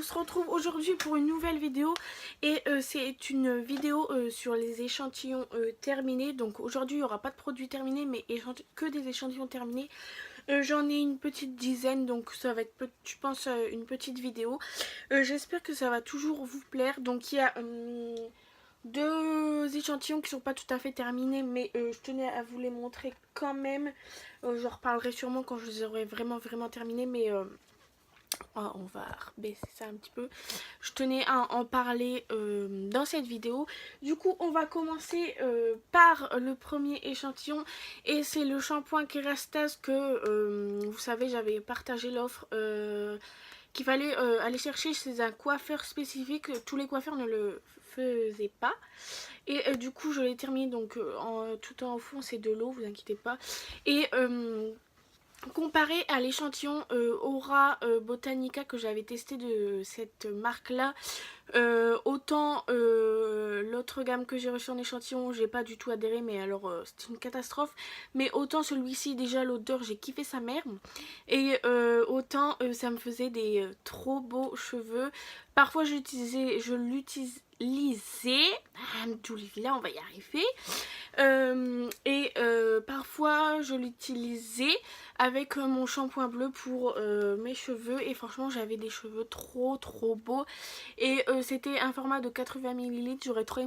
se retrouve aujourd'hui pour une nouvelle vidéo et c'est une vidéo sur les échantillons terminés. Donc aujourd'hui il n'y aura pas de produits terminés mais que des échantillons terminés. J'en ai une petite dizaine, donc ça va être, je pense, une petite vidéo. J'espère que ça va toujours vous plaire. Donc il y a deux échantillons qui sont pas tout à fait terminés, mais je tenais à vous les montrer quand même. Je reparlerai sûrement quand je les aurai vraiment terminés, mais on va baisser ça un petit peu. Je tenais à en parler dans cette vidéo. Du coup, on va commencer par le premier échantillon. Et c'est le shampoing Kerastase que, vous savez, j'avais partagé l'offre qu'il fallait aller chercher chez un coiffeur spécifique. Tous les coiffeurs ne le faisaient pas. Et du coup, je l'ai terminé. Donc, tout en fond, c'est de l'eau, vous inquiétez pas. Et comparé à l'échantillon Aura Botanica que j'avais testé de cette marque là, autant l'autre gamme que j'ai reçu en échantillon j'ai pas du tout adhéré, mais alors c'était une catastrophe, mais autant celui-ci déjà l'odeur j'ai kiffé sa mère, et autant ça me faisait des trop beaux cheveux. Parfois je l'utilisais, là on va y arriver, parfois je l'utilisais avec mon shampoing bleu pour mes cheveux, et franchement j'avais des cheveux trop beaux. Et c'était un format de 80 ml, j'aurais trop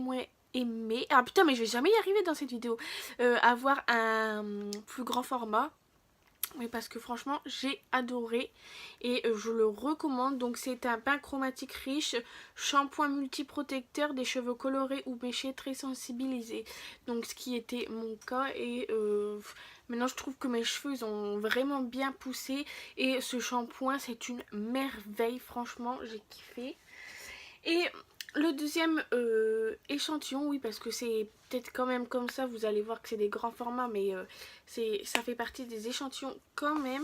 aimé, ah putain mais je vais jamais y arriver dans cette vidéo, avoir un plus grand format. Oui, parce que franchement j'ai adoré et je le recommande. Donc c'est un bain chromatique riche, shampoing multiprotecteur des cheveux colorés ou méchés très sensibilisés. Donc ce qui était mon cas, et maintenant je trouve que mes cheveux ils ont vraiment bien poussé, et ce shampoing c'est une merveille, franchement j'ai kiffé. Et le deuxième échantillon, oui, parce que c'est peut-être quand même comme ça, vous allez voir que c'est des grands formats, mais ça fait partie des échantillons quand même.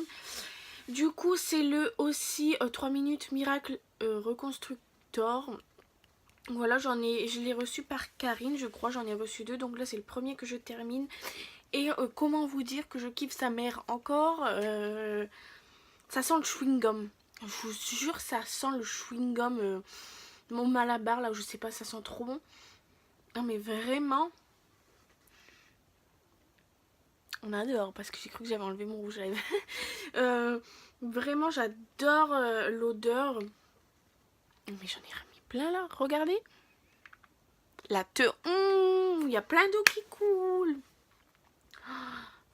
Du coup, c'est le aussi 3 minutes Miracle Reconstructor. Voilà, je l'ai reçu par Karine, je crois, j'en ai reçu deux, donc là c'est le premier que je termine. Et comment vous dire que je kiffe sa mère encore, ça sent le chewing-gum. Je vous jure, ça sent le chewing-gum. Mon Malabar là, je sais pas, ça sent trop bon. Non mais vraiment, on adore, parce que j'ai cru que j'avais enlevé mon rouge à lèvres. Vraiment j'adore l'odeur. Mais j'en ai remis plein là, regardez. La il y a plein d'eau qui coule.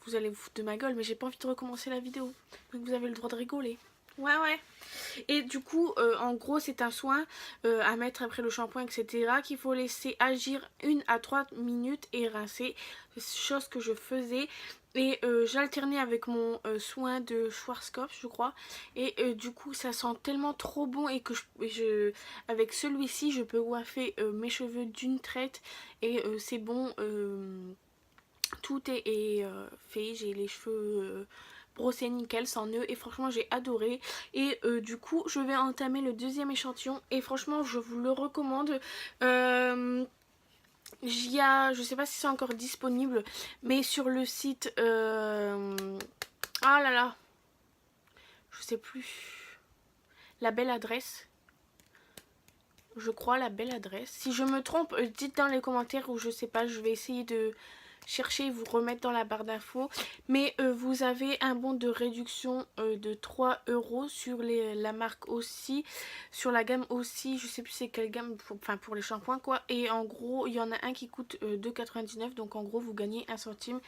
Vous allez vous foutre de ma gueule, mais j'ai pas envie de recommencer la vidéo. Donc vous avez le droit de rigoler. Ouais. Et du coup, en gros, c'est un soin à mettre après le shampoing, etc. qu'il faut laisser agir 1 à 3 minutes et rincer. Chose que je faisais. Et j'alternais avec mon soin de Schwarzkopf, je crois. Et du coup, ça sent tellement trop bon, et que avec celui-ci, je peux coiffer mes cheveux d'une traite. Et c'est bon, tout est fait. J'ai les cheveux brossé nickel sans nœud, et franchement j'ai adoré. Et du coup je vais entamer le deuxième échantillon, et franchement je vous le recommande. Je sais pas si c'est encore disponible, mais sur le site ah là là, je sais plus, la belle adresse, je crois, la belle adresse. Si je me trompe, dites dans les commentaires, ou je sais pas, je vais essayer de chercher et vous remettre dans la barre d'infos. Mais vous avez un bon de réduction de 3 € sur la marque aussi, sur la gamme aussi, je sais plus c'est quelle gamme, pour les shampoings quoi. Et en gros il y en a un qui coûte 2,99 €, donc en gros vous gagnez 1 centime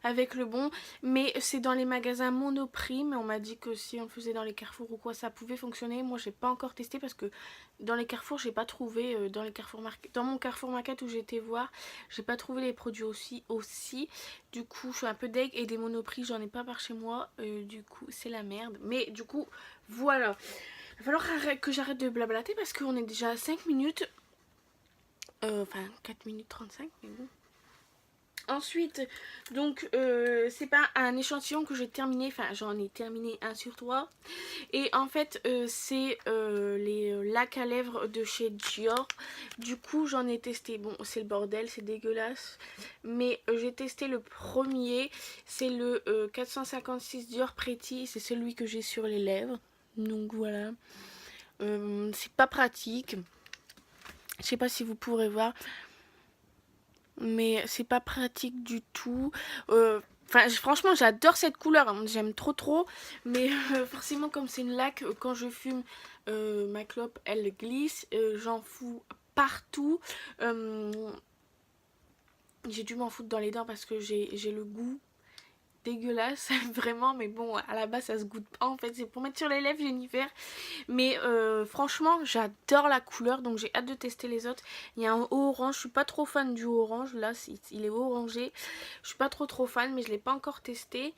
avec le bon. Mais c'est dans les magasins Monoprix, mais on m'a dit que si on faisait dans les Carrefour ou quoi ça pouvait fonctionner. Moi j'ai pas encore testé, parce que dans les Carrefour j'ai pas trouvé, dans mon Carrefour Market où j'ai été voir, j'ai pas trouvé les produits aussi. Du coup je suis un peu deg, et des Monoprix j'en ai pas par chez moi, du coup c'est la merde. Mais du coup voilà, il va falloir que j'arrête de blablater, parce qu'on est déjà à 5 minutes, enfin 4 minutes 35, mais bon. Ensuite, donc c'est pas un échantillon que j'ai terminé, enfin j'en ai terminé un sur 3. Et en fait c'est les lacs à lèvres de chez Dior. Du coup j'en ai testé, bon c'est le bordel, c'est dégueulasse, mais j'ai testé le premier, c'est le 456 Dior Pretty, c'est celui que j'ai sur les lèvres. Donc voilà, C'est pas pratique. Je sais pas si vous pourrez voir, mais c'est pas pratique du tout. Enfin, franchement, j'adore cette couleur, hein. J'aime trop trop. Mais forcément, comme c'est une laque, quand je fume, ma clope, elle glisse. J'en fous partout. J'ai dû m'en foutre dans les dents parce que j'ai le goût dégueulasse, vraiment. Mais bon, à la base, ça se goûte pas. En fait, c'est pour mettre sur les lèvres, Jennifer. Mais franchement, j'adore la couleur, donc j'ai hâte de tester les autres. Il y a un haut orange, je suis pas trop fan du haut orange, là il est orangé. Je suis pas trop fan, mais je l'ai pas encore testé.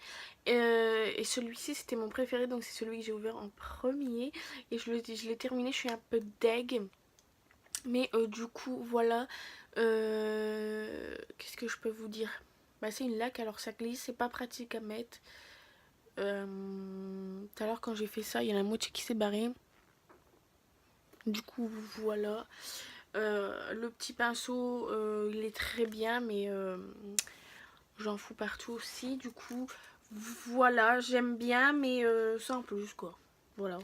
Et celui-ci c'était mon préféré, donc c'est celui que j'ai ouvert en premier. Et je l'ai terminé, je suis un peu deg. Mais du coup, voilà. Qu'est-ce que je peux vous dire? Bah, c'est une laque, alors ça glisse, c'est pas pratique à mettre. Tout à l'heure, quand j'ai fait ça, il y en a la moitié qui s'est barrée. Du coup, voilà. Le petit pinceau, il est très bien, mais j'en fous partout aussi. Du coup, voilà, j'aime bien, mais sans plus, quoi. Voilà.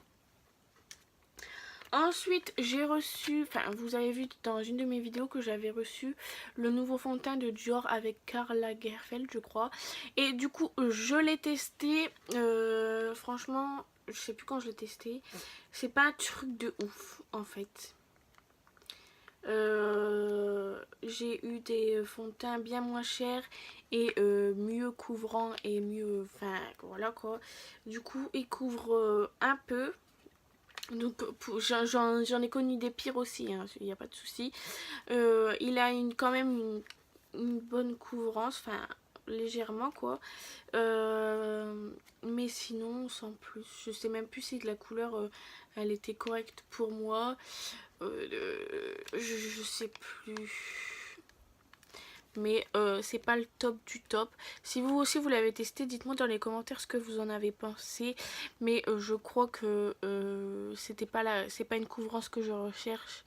Ensuite, j'ai reçu, enfin, vous avez vu dans une de mes vidéos que j'avais reçu le nouveau fond de teint de Dior avec Karl Lagerfeld, je crois. Et du coup, je l'ai testé. Franchement, je sais plus quand je l'ai testé. C'est pas un truc de ouf, en fait. J'ai eu des fonds de teint bien moins chers et mieux couvrants et mieux, enfin voilà quoi. Du coup il couvre un peu, donc j'en ai connu des pires aussi, hein, il n'y a pas de souci. Il a quand même une bonne couvrance, enfin légèrement quoi. Mais sinon sans plus, je sais même plus si de la couleur elle était correcte pour moi. Je sais plus. Mais c'est pas le top du top. Si vous aussi vous l'avez testé, dites-moi dans les commentaires ce que vous en avez pensé. Mais je crois que c'est pas une couvrance que je recherche.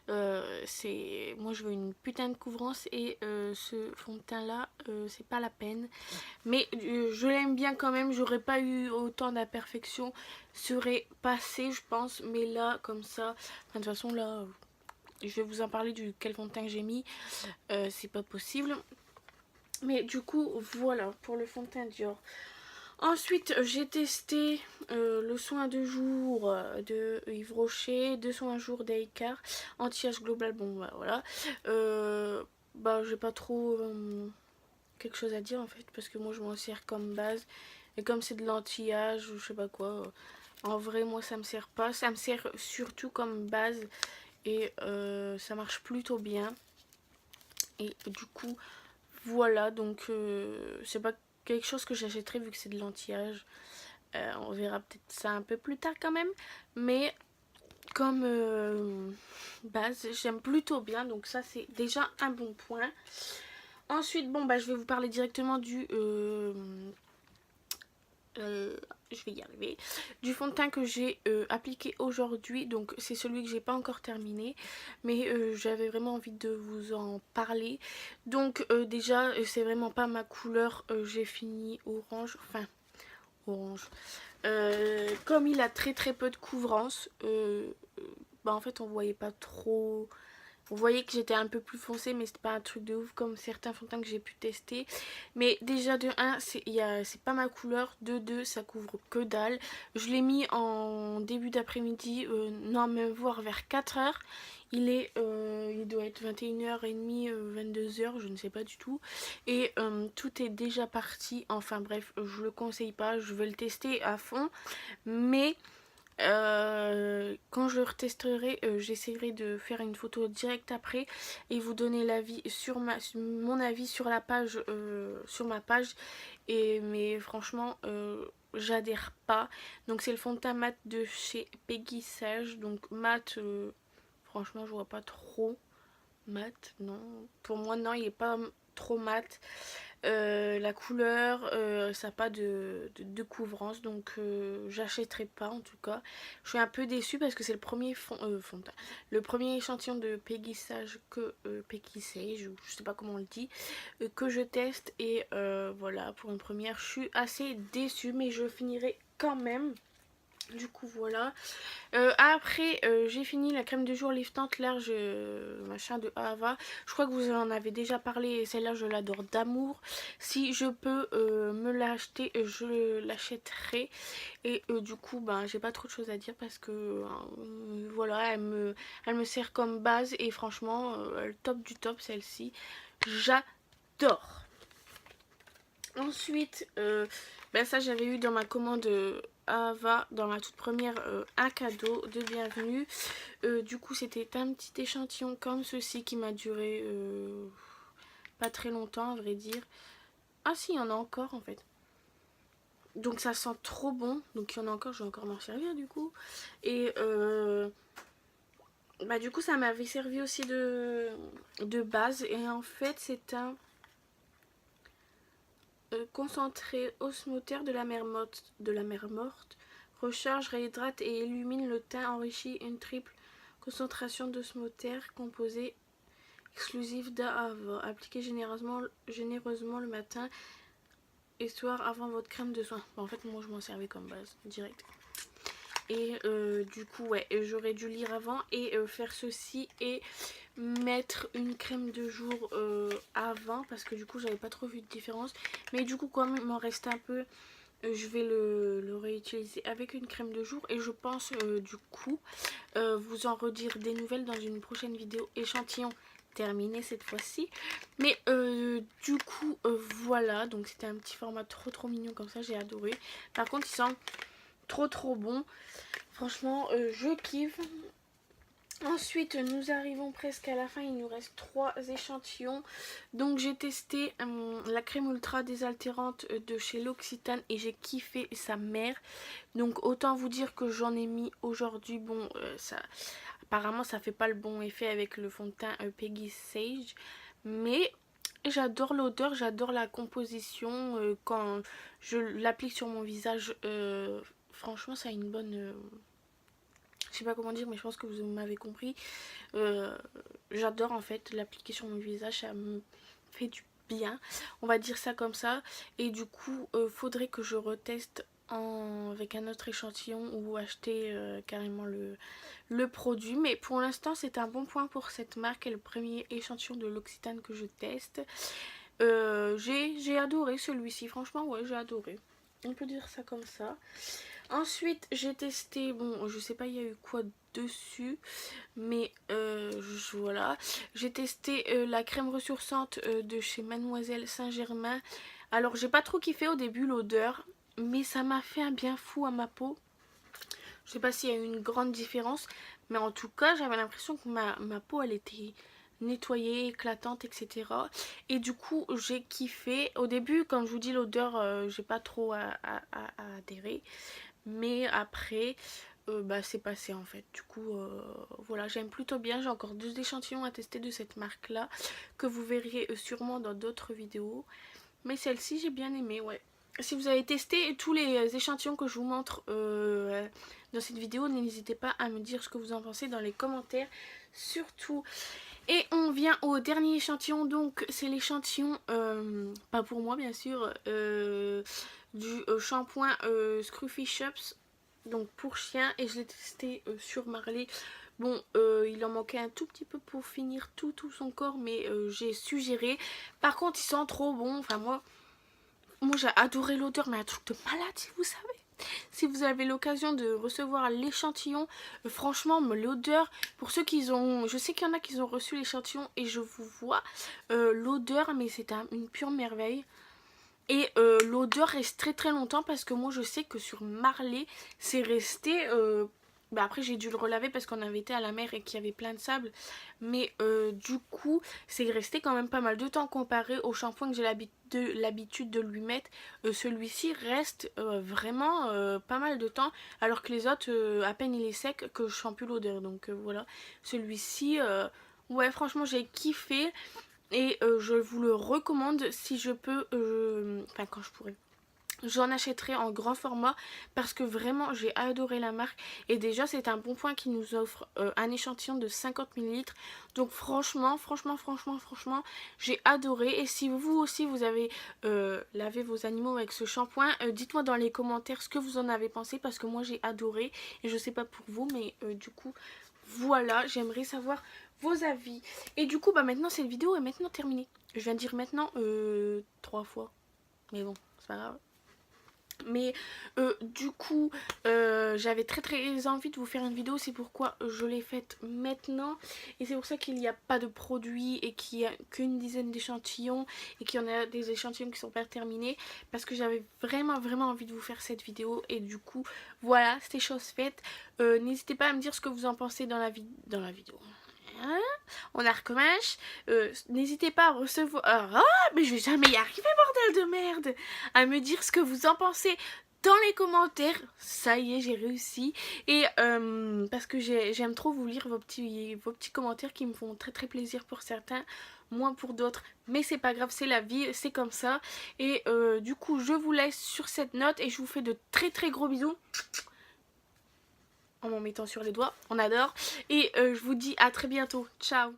Moi je veux une putain de couvrance et ce fond de teint là, c'est pas la peine. Mais je l'aime bien quand même. J'aurais pas eu autant d'imperfections, serait passé je pense. Mais là comme ça, enfin, de toute façon là. Je vais vous en parler du quel fond de teint que j'ai mis. C'est pas possible. Mais du coup, voilà pour le fond de teint Dior. Ensuite, j'ai testé le soin de jour de Yves Rocher, 2 soins à jour d'Aïkar, anti-âge global. Bon, bah voilà. Bah, j'ai pas trop quelque chose à dire en fait, parce que moi je m'en sers comme base. Et comme c'est de l'anti-âge ou je sais pas quoi, en vrai, moi ça me sert pas. Ça me sert surtout comme base. Et ça marche plutôt bien. Et du coup, voilà. Donc, c'est pas quelque chose que j'achèterai vu que c'est de l'anti-âge. On verra peut-être ça un peu plus tard quand même. Mais comme base, j'aime plutôt bien. Donc, ça, c'est déjà un bon point. Ensuite, bon, bah, je vais vous parler directement du je vais y arriver, du fond de teint que j'ai appliqué aujourd'hui. Donc c'est celui que j'ai pas encore terminé, mais j'avais vraiment envie de vous en parler. Donc déjà c'est vraiment pas ma couleur, j'ai fini orange, enfin orange. Comme il a très peu de couvrance, bah en fait on voyait pas trop. Vous voyez que j'étais un peu plus foncée, mais c'était pas un truc de ouf comme certains fonds de teint que j'ai pu tester. Mais déjà de 1, c'est pas ma couleur. De 2, ça couvre que dalle. Je l'ai mis en début d'après-midi, non même voire vers 4h. Il doit être 21h30, 22h, je ne sais pas du tout. Et tout est déjà parti. Enfin bref, je le conseille pas. Je vais le tester à fond. Mais quand je le retesterai, j'essaierai de faire une photo direct après et vous donner l'avis sur mon avis sur la page, sur ma page. Mais franchement, j'adhère pas. Donc c'est le fond de teint mat de chez Peggy Sage. Donc mat, franchement, je vois pas trop mat. Non, pour moi non, il est pas trop mat. La couleur, ça n'a pas de couvrance, donc j'achèterai pas en tout cas. Je suis un peu déçue parce que c'est le premier fond de teint, le premier échantillon de Peggy Sage Peggy Sage, ou je sais pas comment on le dit, que je teste. Et voilà, pour une première, je suis assez déçue, mais je finirai quand même. Du coup voilà. Après j'ai fini la crème de jour liftante large machin de Ava. Je crois que vous en avez déjà parlé et celle-là je l'adore d'amour. Si je peux me l'acheter, je l'achèterai. Et du coup ben j'ai pas trop de choses à dire parce que voilà, elle me sert comme base et franchement le top du top celle-ci. J'adore. Ensuite, ben ça j'avais eu dans ma commande Ava, dans ma toute première, un cadeau de bienvenue. Du coup c'était un petit échantillon comme ceci qui m'a duré pas très longtemps à vrai dire. Ah si, il y en a encore en fait. Donc ça sent trop bon, donc il y en a encore, je vais encore m'en servir du coup. Et bah du coup ça m'avait servi aussi de base. Et en fait c'est un concentré osmotaire de la mer morte, recharge, réhydrate et illumine le teint, enrichi une triple concentration d'osmotaire composée exclusive d'AHA, appliquée généreusement le matin et soir avant votre crème de soin. Bon, en fait moi je m'en servais comme base direct. Et du coup ouais, j'aurais dû lire avant et faire ceci et mettre une crème de jour avant parce que du coup j'avais pas trop vu de différence. Mais du coup comme il m'en reste un peu, je vais le réutiliser avec une crème de jour. Et je pense du coup vous en redire des nouvelles dans une prochaine vidéo échantillon terminé cette fois-ci. Mais du coup voilà, donc c'était un petit format trop mignon comme ça, j'ai adoré. Par contre il sent trop bon. Franchement, je kiffe. Ensuite, nous arrivons presque à la fin. Il nous reste 3 échantillons. Donc, j'ai testé la crème ultra désaltérante de chez L'Occitane et j'ai kiffé sa mère. Donc, autant vous dire que j'en ai mis aujourd'hui. Bon, ça, apparemment, ça fait pas le bon effet avec le fond de teint Peggy Sage. Mais j'adore l'odeur, j'adore la composition. Quand je l'applique sur mon visage, franchement, ça a une bonne... je sais pas comment dire, mais je pense que vous m'avez compris. J'adore en fait l'appliquer sur mon visage, ça me fait du bien, on va dire ça comme ça. Et du coup faudrait que je reteste avec un autre échantillon ou acheter carrément le produit. Mais pour l'instant c'est un bon point pour cette marque et le premier échantillon de L'Occitane que je teste. J'ai adoré celui-ci, franchement ouais, j'ai adoré, on peut dire ça comme ça. Ensuite j'ai testé, bon je sais pas il y a eu quoi dessus, mais voilà, j'ai testé la crème ressourçante de chez Mademoiselle Saint-Germain. Alors j'ai pas trop kiffé au début l'odeur, mais ça m'a fait un bien fou à ma peau. Je sais pas s'il y a eu une grande différence, mais en tout cas j'avais l'impression que ma peau elle était nettoyée, éclatante, etc. Et du coup j'ai kiffé. Au début, comme je vous dis, l'odeur j'ai pas trop à adhérer, mais après bah, c'est passé en fait. Du coup voilà, j'aime plutôt bien. J'ai encore 2 échantillons à tester de cette marque là que vous verrez sûrement dans d'autres vidéos, mais celle-ci j'ai bien aimé, ouais. Si vous avez testé tous les échantillons que je vous montre dans cette vidéo, n'hésitez pas à me dire ce que vous en pensez dans les commentaires surtout. Et on vient au dernier échantillon, donc c'est l'échantillon, pas pour moi bien sûr, du shampoing Scruffy Shops, donc pour chien. Et je l'ai testé sur Marley. Bon, il en manquait un tout petit peu pour finir tout son corps, mais j'ai su gérer. Par contre, il sent trop bon. Enfin, moi j'ai adoré l'odeur, mais un truc de malade, si vous savez. Si vous avez l'occasion de recevoir l'échantillon, franchement l'odeur, pour ceux qui ont, je sais qu'il y en a qui ont reçu l'échantillon et je vous vois l'odeur, mais c'est une pure merveille. Et l'odeur reste très longtemps parce que moi je sais que sur Marley c'est resté bah après j'ai dû le relaver parce qu'on avait été à la mer et qu'il y avait plein de sable, mais du coup c'est resté quand même pas mal de temps comparé au shampoing que j'ai l'habitude de lui mettre. Celui-ci reste vraiment pas mal de temps, alors que les autres à peine il est sec que je sens plus l'odeur. Donc voilà, celui-ci ouais franchement j'ai kiffé. Et je vous le recommande si je peux, enfin quand je pourrai. j'en achèterai en grand format parce que vraiment j'ai adoré la marque. Et déjà c'est un bon point qui nous offre un échantillon de 50 ml. Donc franchement j'ai adoré. Et si vous aussi vous avez lavé vos animaux avec ce shampoing, dites-moi dans les commentaires ce que vous en avez pensé, parce que moi j'ai adoré. Et je sais pas pour vous, mais du coup voilà, j'aimerais savoir vos avis. Et du coup bah maintenant cette vidéo est maintenant terminée. Je viens de dire maintenant 3 fois, mais bon c'est pas grave. Mais du coup j'avais très envie de vous faire une vidéo, c'est pourquoi je l'ai faite maintenant. Et c'est pour ça qu'il n'y a pas de produits et qu'il n'y a qu'une dizaine d'échantillons et qu'il y en a des échantillons qui sont pas terminés, parce que j'avais vraiment envie de vous faire cette vidéo. Et du coup voilà, c'était chose faite. N'hésitez pas à me dire ce que vous en pensez dans la vidéo. Hein, on a recommence. N'hésitez pas à recevoir... Ah, mais je vais jamais y arriver, bordel de merde! À me dire ce que vous en pensez dans les commentaires. Ça y est, j'ai réussi. Et parce que j'aime trop vous lire vos petits commentaires qui me font très plaisir pour certains, moins pour d'autres. Mais c'est pas grave, c'est la vie, c'est comme ça. Et du coup, je vous laisse sur cette note et je vous fais de très gros bisous. En m'en mettant sur les doigts, on adore. Et je vous dis à très bientôt. Ciao!